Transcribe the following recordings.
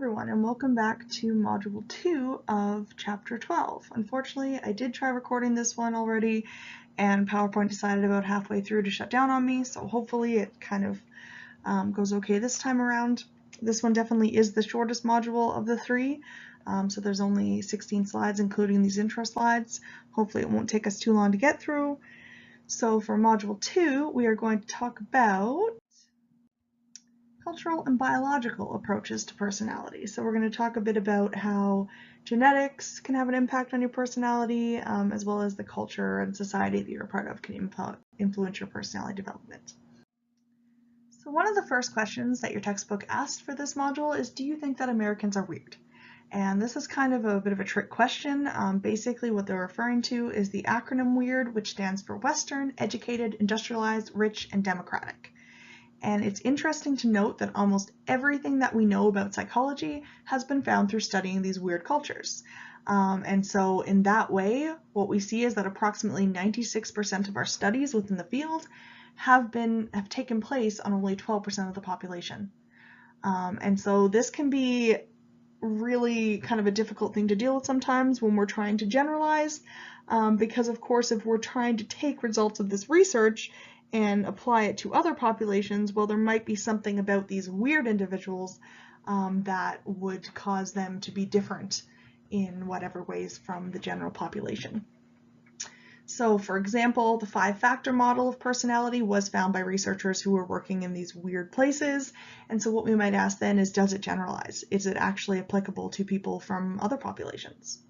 everyone, and welcome back to Module 2 of Chapter 12. Unfortunately, I did try recording this one already, and PowerPoint decided about halfway through to shut down on me, so hopefully it kind of goes okay this time around. This one definitely is the shortest module of the three, so there's only 16 slides, including these intro slides. Hopefully it won't take us too long to get through. So for Module 2, we are going to talk about cultural and biological approaches to personality. So we're going to talk a bit about how genetics can have an impact on your personality, as well as the culture and society that you're a part of can influence your personality development. So one of the first questions that your textbook asked for this module is, do you think that Americans are weird? And this is kind of a bit of a trick question. Basically what they're referring to is the acronym WEIRD, which stands for Western, Educated, Industrialized, Rich, and Democratic. And it's interesting to note that almost everything that we know about psychology has been found through studying these weird cultures. And so in that way, what we see is that approximately 96% of our studies within the field have taken place on only 12% of the population. And so this can be really kind of a difficult thing to deal with sometimes when we're trying to generalize, because of course if we're trying to take results of this research and apply it to other populations, well, there might be something about these weird individuals that would cause them to be different in whatever ways from the general population. So for example, the 5-factor model of personality was found by researchers who were working in these weird places. And so what we might ask then is, does it generalize? Is it actually applicable to people from other populations?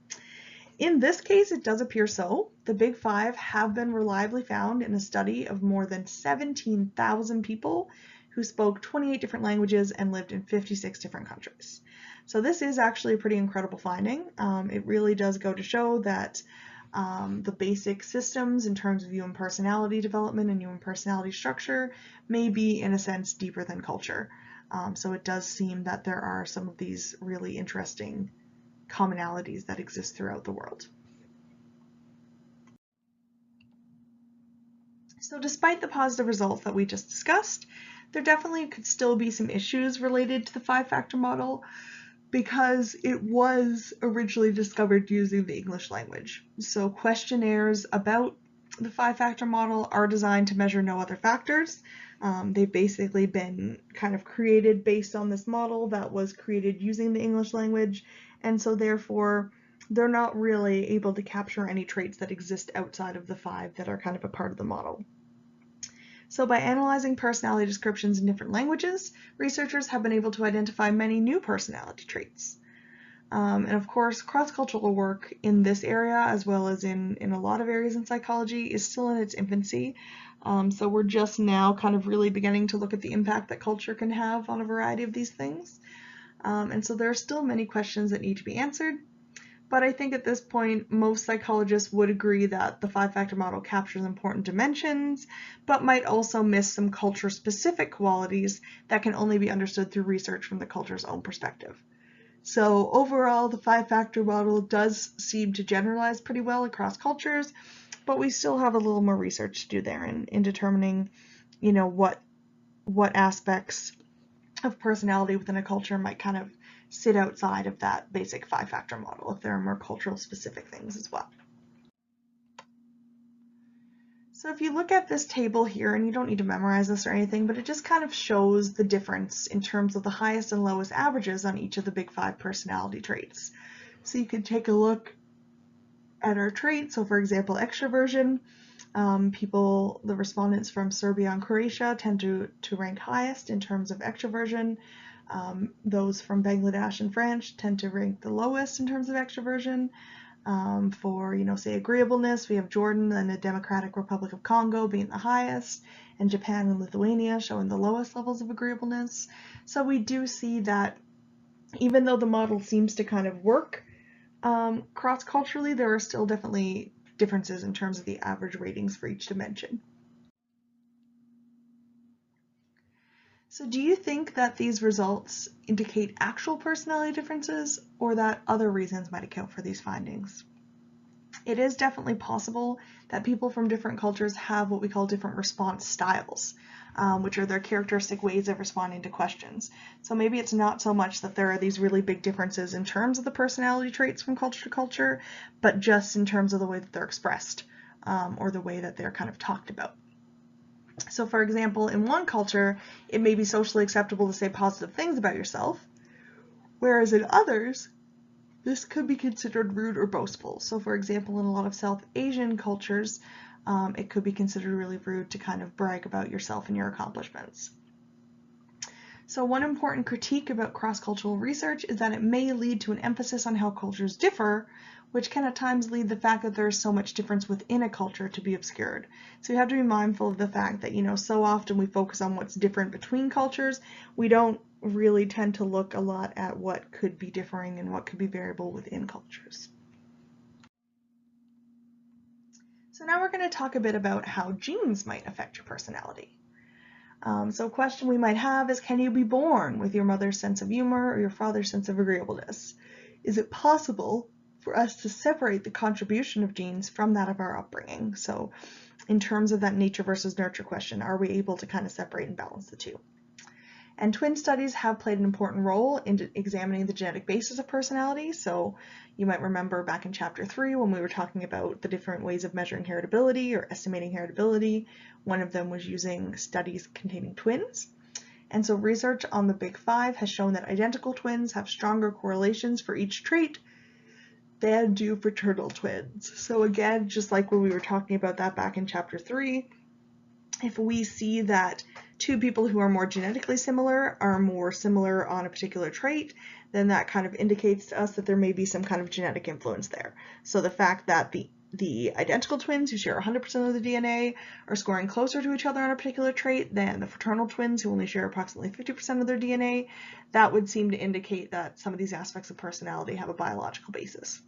In this case, it does appear so. The Big Five have been reliably found in a study of more than 17,000 people who spoke 28 different languages and lived in 56 different countries. So this is actually a pretty incredible finding. It really does go to show that the basic systems in terms of human personality development and human personality structure may be, in a sense, deeper than culture. So it does seem that there are some of these really interesting commonalities that exist throughout the world. So despite the positive results that we just discussed, there definitely could still be some issues related to the 5-factor model because it was originally discovered using the English language. So questionnaires about the 5-factor model are designed to measure no other factors. They've basically been kind of created based on this model that was created using the English language, and so therefore they're not really able to capture any traits that exist outside of the 5 that are kind of a part of the model. So by analyzing personality descriptions in different languages, researchers have been able to identify many new personality traits. And of course, cross-cultural work in this area, as well as in a lot of areas in psychology, is still in its infancy. So we're just now kind of really beginning to look at the impact that culture can have on a variety of these things. And so there are still many questions that need to be answered. But I think at this point, most psychologists would agree that the 5-factor model captures important dimensions, but might also miss some culture-specific qualities that can only be understood through research from the culture's own perspective. So overall, the 5-factor model does seem to generalize pretty well across cultures, but we still have a little more research to do there in determining, what aspects of personality within a culture might kind of sit outside of that basic 5-factor model, if there are more cultural specific things as well. So if you look at this table here, and you don't need to memorize this or anything, but it just kind of shows the difference in terms of the highest and lowest averages on each of the Big 5 personality traits. So you could take a look at our traits. So for example, extroversion, the respondents from Serbia and Croatia tend to rank highest in terms of extroversion. Those from Bangladesh and France tend to rank the lowest in terms of extroversion. For, say agreeableness, we have Jordan and the Democratic Republic of Congo being the highest, and Japan and Lithuania showing the lowest levels of agreeableness. So we do see that even though the model seems to kind of work cross-culturally, there are still definitely differences in terms of the average ratings for each dimension. So do you think that these results indicate actual personality differences, or that other reasons might account for these findings? It is definitely possible that people from different cultures have what we call different response styles. which are their characteristic ways of responding to questions. So maybe it's not so much that there are these really big differences in terms of the personality traits from culture to culture, but just in terms of the way that they're expressed, or the way that they're kind of talked about. So for example, in one culture, it may be socially acceptable to say positive things about yourself, whereas in others, this could be considered rude or boastful. So for example, in a lot of South Asian cultures, it could be considered really rude to kind of brag about yourself and your accomplishments. So one important critique about cross-cultural research is that it may lead to an emphasis on how cultures differ, which can at times lead the fact that there is so much difference within a culture to be obscured. So you have to be mindful of the fact that, so often we focus on what's different between cultures. We don't really tend to look a lot at what could be differing and what could be variable within cultures. So now we're going to talk a bit about how genes might affect your personality. So a question we might have is, can you be born with your mother's sense of humor or your father's sense of agreeableness? Is it possible for us to separate the contribution of genes from that of our upbringing? So in terms of that nature versus nurture question, are we able to kind of separate and balance the two? And twin studies have played an important role in examining the genetic basis of personality. So you might remember back in chapter 3 when we were talking about the different ways of measuring heritability or estimating heritability. One of them was using studies containing twins. And so research on the Big Five has shown that identical twins have stronger correlations for each trait than do fraternal twins. So again, just like when we were talking about that back in chapter 3, if we see that two people who are more genetically similar are more similar on a particular trait, then that kind of indicates to us that there may be some kind of genetic influence there. So the fact that the identical twins who share 100% of the DNA are scoring closer to each other on a particular trait than the fraternal twins who only share approximately 50% of their DNA, that would seem to indicate that some of these aspects of personality have a biological basis.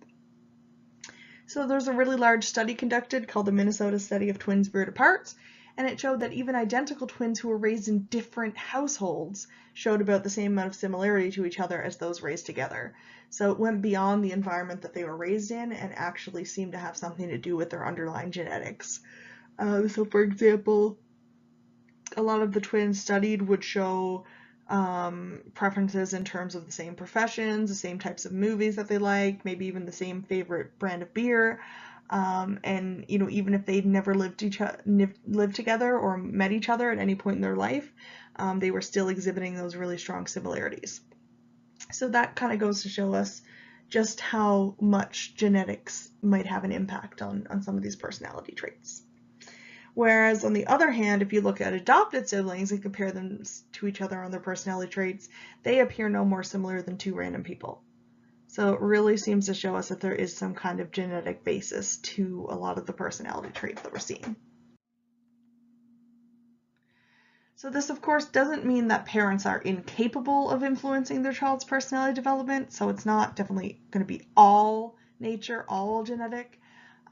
So there's a really large study conducted called the Minnesota Study of Twins Reared Apart, and it showed that even identical twins who were raised in different households showed about the same amount of similarity to each other as those raised together. So it went beyond the environment that they were raised in and actually seemed to have something to do with their underlying genetics. So for example, a lot of the twins studied would show preferences in terms of the same professions, the same types of movies that they like, maybe even the same favorite brand of beer. And even if they'd never lived together or met each other at any point in their life, they were still exhibiting those really strong similarities. So that kind of goes to show us just how much genetics might have an impact on some of these personality traits. Whereas on the other hand, if you look at adopted siblings and compare them to each other on their personality traits, they appear no more similar than two random people. So it really seems to show us that there is some kind of genetic basis to a lot of the personality traits that we're seeing. So this, of course, doesn't mean that parents are incapable of influencing their child's personality development. So it's not definitely going to be all nature, all genetic.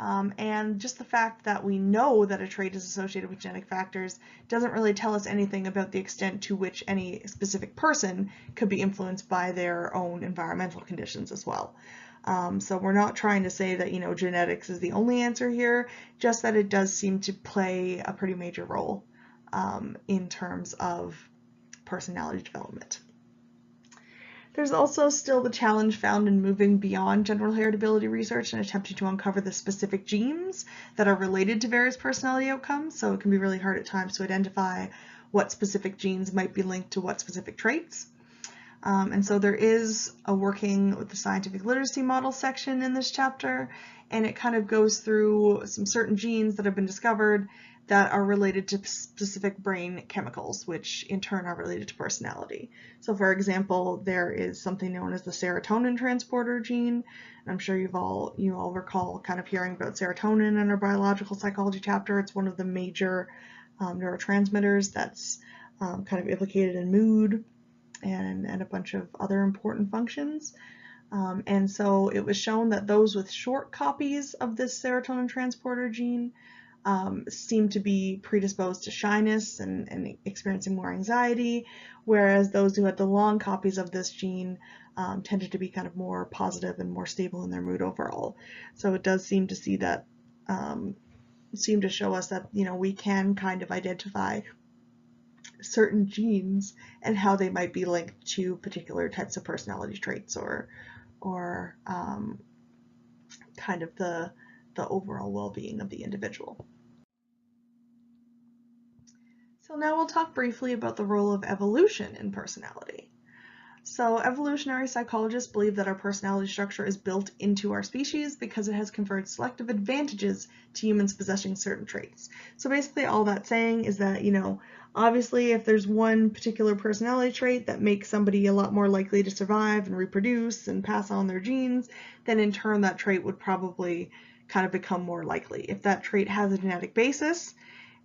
And just the fact that we know that a trait is associated with genetic factors doesn't really tell us anything about the extent to which any specific person could be influenced by their own environmental conditions as well. So we're not trying to say that, genetics is the only answer here, just that it does seem to play a pretty major role in terms of personality development. There's also still the challenge found in moving beyond general heritability research and attempting to uncover the specific genes that are related to various personality outcomes. So it can be really hard at times to identify what specific genes might be linked to what specific traits. And so there is a working with the scientific literacy model section in this chapter, and it kind of goes through some certain genes that have been discovered that are related to specific brain chemicals, which in turn are related to personality. So for example, there is something known as the serotonin transporter gene. And I'm sure you all recall kind of hearing about serotonin in our biological psychology chapter. It's one of the major neurotransmitters that's kind of implicated in mood and a bunch of other important functions. And so it was shown that those with short copies of this serotonin transporter gene seem to be predisposed to shyness and experiencing more anxiety, whereas those who had the long copies of this gene tended to be kind of more positive and more stable in their mood overall. So it does seem to see that, seem to show us that, we can kind of identify certain genes and how they might be linked to particular types of personality traits or kind of the overall well-being of the individual. So now we'll talk briefly about the role of evolution in personality. So evolutionary psychologists believe that our personality structure is built into our species because it has conferred selective advantages to humans possessing certain traits. So basically all that's saying is that, obviously if there's one particular personality trait that makes somebody a lot more likely to survive and reproduce and pass on their genes, then in turn that trait would probably kind of become more likely. If that trait has a genetic basis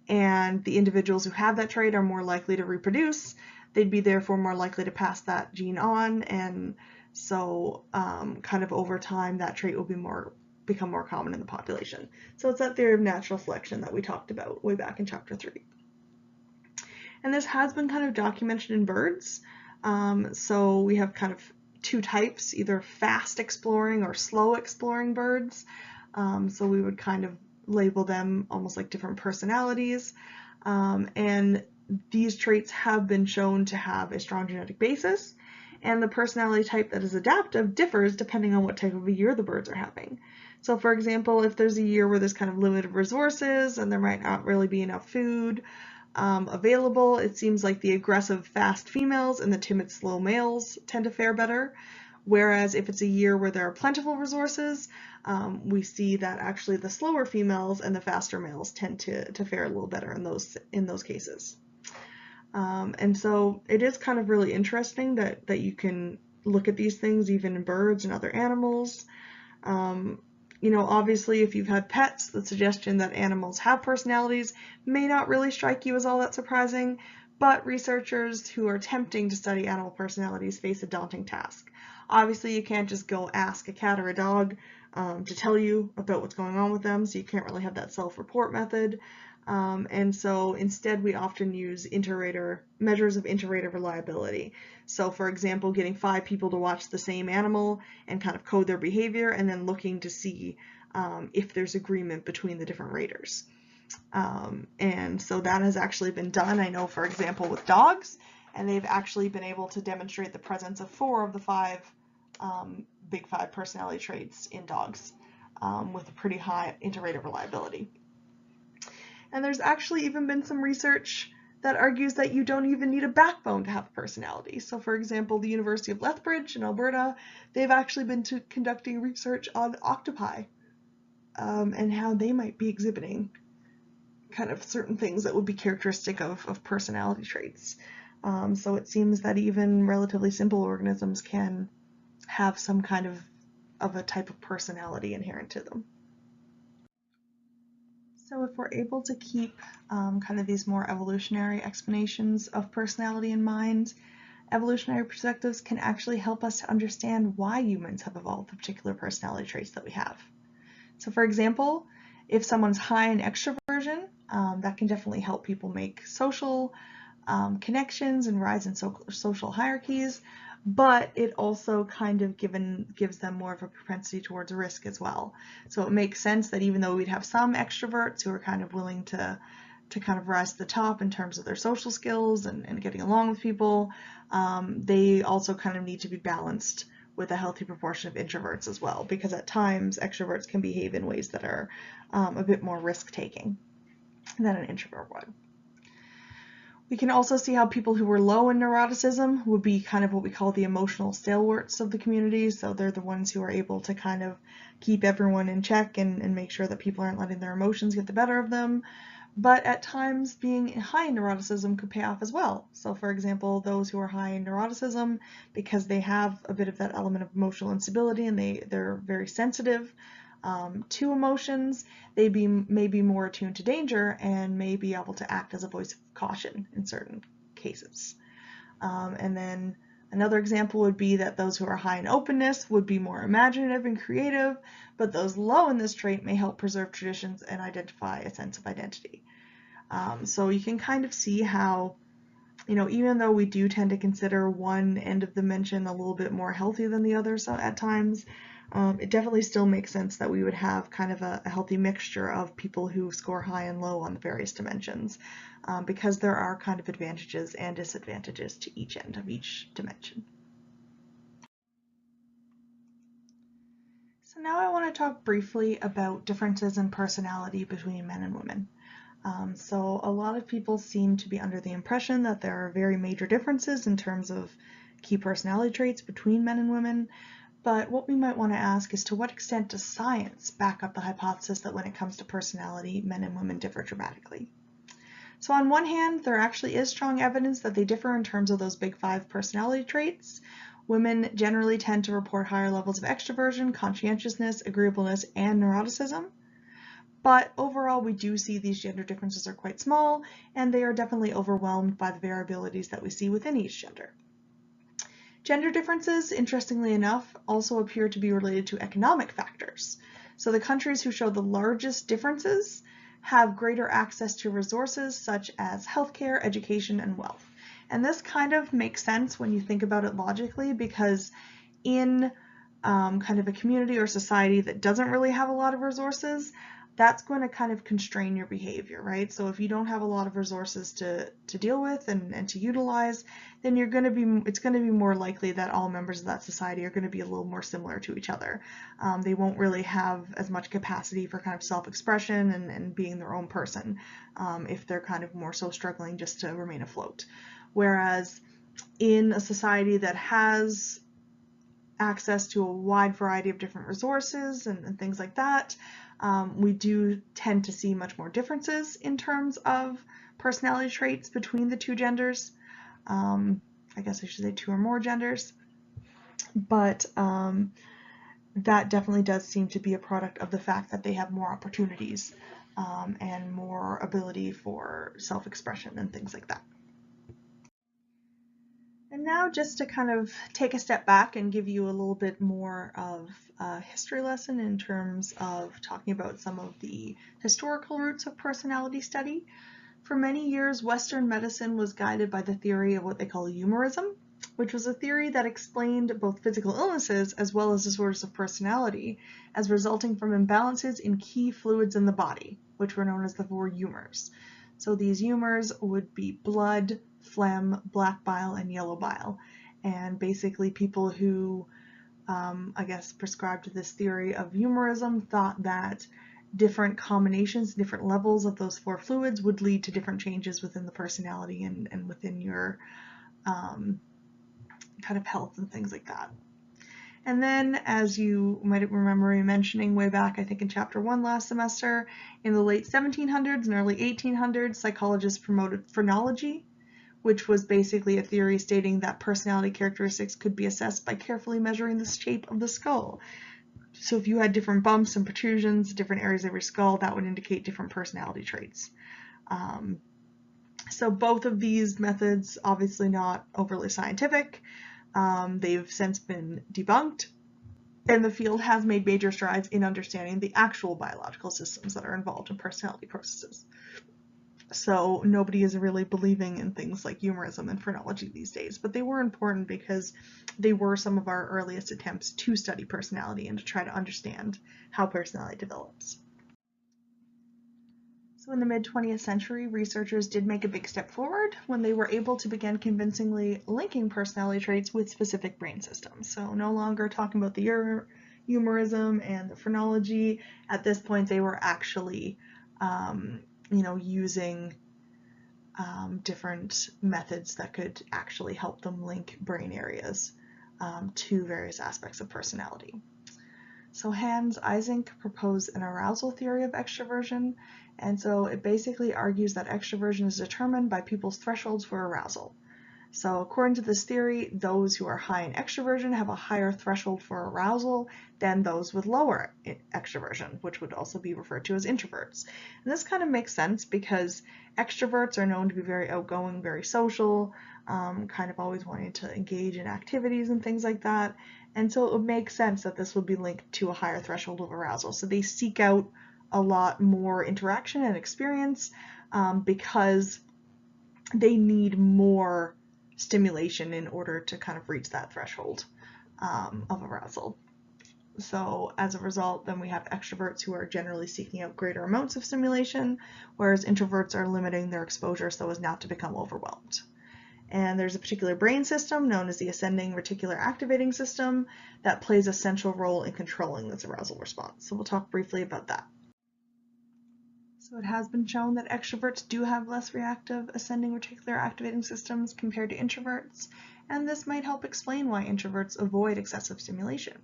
and the individuals who have that trait are more likely to reproduce, they'd be therefore more likely to pass that gene on, and so kind of over time that trait will become more common in the population. So it's that theory of natural selection that we talked about way back in chapter 3. And this has been kind of documented in birds. So we have kind of two types, either fast exploring or slow exploring birds. So we would kind of label them almost like different personalities. And these traits have been shown to have a strong genetic basis, and the personality type that is adaptive differs depending on what type of a year the birds are having. So for example, if there's a year where there's kind of limited resources and there might not really be enough food available, it seems like the aggressive fast females and the timid slow males tend to fare better. Whereas if it's a year where there are plentiful resources, we see that actually the slower females and the faster males tend to fare a little better in those cases. And so it is kind of really interesting that you can look at these things even in birds and other animals. Obviously if you've had pets, the suggestion that animals have personalities may not really strike you as all that surprising, but researchers who are attempting to study animal personalities face a daunting task. Obviously you can't just go ask a cat or a dog to tell you about what's going on with them, so you can't really have that self-report method. And so instead we often use measures of inter-rater reliability. So for example, getting 5 people to watch the same animal and kind of code their behavior, and then looking to see if there's agreement between the different raters. And so that has actually been done, I know, for example, with dogs, and they've actually been able to demonstrate the presence of 4 of the 5 big 5 personality traits in dogs with a pretty high inter-rater reliability. And there's actually even been some research that argues that you don't even need a backbone to have a personality. So for example, the University of Lethbridge in Alberta, they've actually been conducting research on octopi and how they might be exhibiting kind of certain things that would be characteristic of personality traits. So it seems that even relatively simple organisms can have some kind of a type of personality inherent to them. So if we're able to keep kind of these more evolutionary explanations of personality in mind, evolutionary perspectives can actually help us to understand why humans have evolved the particular personality traits that we have. So for example, if someone's high in extroversion, that can definitely help people make social connections and rise in social hierarchies, but it also kind of gives them more of a propensity towards risk as well. So it makes sense that even though we'd have some extroverts who are kind of willing to kind of rise to the top in terms of their social skills and getting along with people, they also kind of need to be balanced with a healthy proportion of introverts as well, because at times extroverts can behave in ways that are a bit more risk-taking than an introvert would. We can also see how people who were low in neuroticism would be kind of what we call the emotional stalwarts of the community. So they're the ones who are able to kind of keep everyone in check and make sure that people aren't letting their emotions get the better of them. But at times, being high in neuroticism could pay off as well. So for example, those who are high in neuroticism, because they have a bit of that element of emotional instability and they're very sensitive to emotions, they may be more attuned to danger and may be able to act as a voice of caution in certain cases. And then another example would be that those who are high in openness would be more imaginative and creative, but those low in this trait may help preserve traditions and identify a sense of identity. So you can kind of see how even though we do tend to consider one end of the mention a little bit more healthy than the other at times, it definitely still makes sense that we would have kind of a healthy mixture of people who score high and low on the various dimensions, because there are kind of advantages and disadvantages to each end of each dimension. So now I want to talk briefly about differences in personality between men and women. So a lot of people seem to be under the impression that there are very major differences in terms of key personality traits between men and women, but what we might want to ask is, to what extent does science back up the hypothesis that when it comes to personality, men and women differ dramatically? So on one hand, there actually is strong evidence that they differ in terms of those big 5 personality traits. Women generally tend to report higher levels of extroversion, conscientiousness, agreeableness, and neuroticism. But overall, we do see these gender differences are quite small, and they are definitely overwhelmed by the variabilities that we see within each gender. Gender differences, interestingly enough, also appear to be related to economic factors. So the countries who show the largest differences have greater access to resources such as healthcare, education, and wealth. And this kind of makes sense when you think about it logically, because in kind of a community or society that doesn't really have a lot of resources, that's going to kind of constrain your behavior, right? So if you don't have a lot of resources to deal with and to utilize, then it's going to be more likely that all members of that society are going to be a little more similar to each other. They won't really have as much capacity for kind of self-expression and being their own person, if they're kind of more so struggling just to remain afloat. Whereas in a society that has access to a wide variety of different resources and things like that, we do tend to see much more differences in terms of personality traits between the two genders. I guess I should say 2 or more genders. But that definitely does seem to be a product of the fact that they have more opportunities and more ability for self-expression and things like that. And now, just to kind of take a step back and give you a little bit more of a history lesson in terms of talking about some of the historical roots of personality study. For many years, Western medicine was guided by the theory of what they call humorism, which was a theory that explained both physical illnesses as well as disorders of personality as resulting from imbalances in key fluids in the body, which were known as the 4 humors. So these humors would be blood, phlegm, black bile, and yellow bile. And basically people who, prescribed to this theory of humorism thought that different combinations, different levels of those 4 fluids would lead to different changes within the personality and within your kind of health and things like that. And then, as you might remember me mentioning way back, I think in chapter 1 last semester, in the late 1700s and early 1800s, psychologists promoted phrenology, which was basically a theory stating that personality characteristics could be assessed by carefully measuring the shape of the skull. So if you had different bumps and protrusions, different areas of your skull, that would indicate different personality traits. So both of these methods, obviously not overly scientific. They've since been debunked, and the field has made major strides in understanding the actual biological systems that are involved in personality processes. So nobody is really believing in things like humorism and phrenology these days, but they were important because they were some of our earliest attempts to study personality and to try to understand how personality develops. So in the mid-20th century, researchers did make a big step forward when they were able to begin convincingly linking personality traits with specific brain systems. So no longer talking about the humorism and the phrenology. At this point, they were actually using different methods that could actually help them link brain areas to various aspects of personality. So Hans Eysenck proposed an arousal theory of extroversion, and so it basically argues that extroversion is determined by people's thresholds for arousal. So according to this theory, those who are high in extroversion have a higher threshold for arousal than those with lower extroversion, which would also be referred to as introverts. And this kind of makes sense because extroverts are known to be very outgoing, very social, kind of always wanting to engage in activities and things like that. And so it would make sense that this would be linked to a higher threshold of arousal. So they seek out a lot more interaction and experience because they need more stimulation in order to kind of reach that threshold of arousal. So as a result, then we have extroverts who are generally seeking out greater amounts of stimulation, whereas introverts are limiting their exposure so as not to become overwhelmed. And there's a particular brain system known as the ascending reticular activating system that plays a central role in controlling this arousal response. So we'll talk briefly about that. So it has been shown that extroverts do have less reactive ascending reticular activating systems compared to introverts, and this might help explain why introverts avoid excessive stimulation.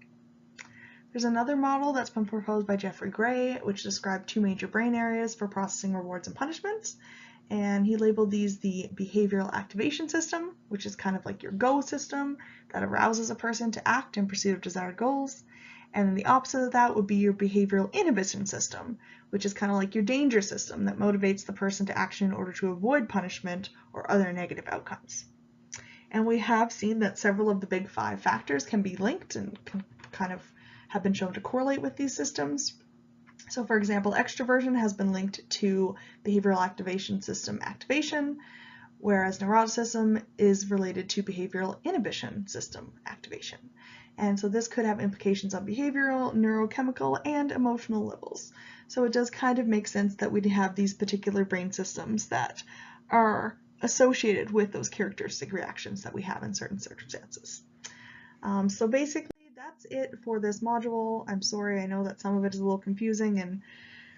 There's another model that's been proposed by Jeffrey Gray, which described two major brain areas for processing rewards and punishments, and he labeled these the behavioral activation system, which is kind of like your go system that arouses a person to act in pursuit of desired goals, and then the opposite of that would be your behavioral inhibition system, which is kind of like your danger system that motivates the person to action in order to avoid punishment or other negative outcomes. And we have seen that several of the big 5 factors can be linked and can kind of have been shown to correlate with these systems. So for example, extroversion has been linked to behavioral activation system activation, whereas neuroticism is related to behavioral inhibition system activation. And so this could have implications on behavioral, neurochemical, and emotional levels. So it does kind of make sense that we'd have these particular brain systems that are associated with those characteristic reactions that we have in certain circumstances. So basically that's it for this module. I'm sorry, I know that some of it is a little confusing, and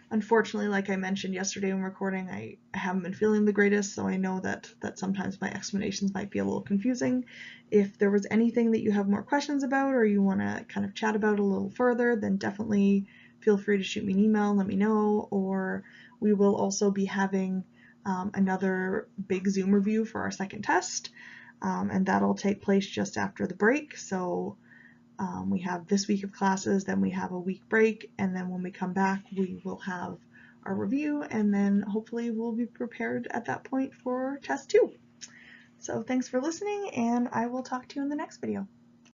unfortunately, like I mentioned yesterday when recording, I haven't been feeling the greatest, so I know that sometimes my explanations might be a little confusing. If there was anything that you have more questions about or you want to kind of chat about a little further, then definitely feel free to shoot me an email and let me know, or we will also be having another big Zoom review for our second test, and that'll take place just after the break. So we have this week of classes, then we have a week break, and then when we come back we will have our review, and then hopefully we'll be prepared at that point for test 2. So thanks for listening, and I will talk to you in the next video.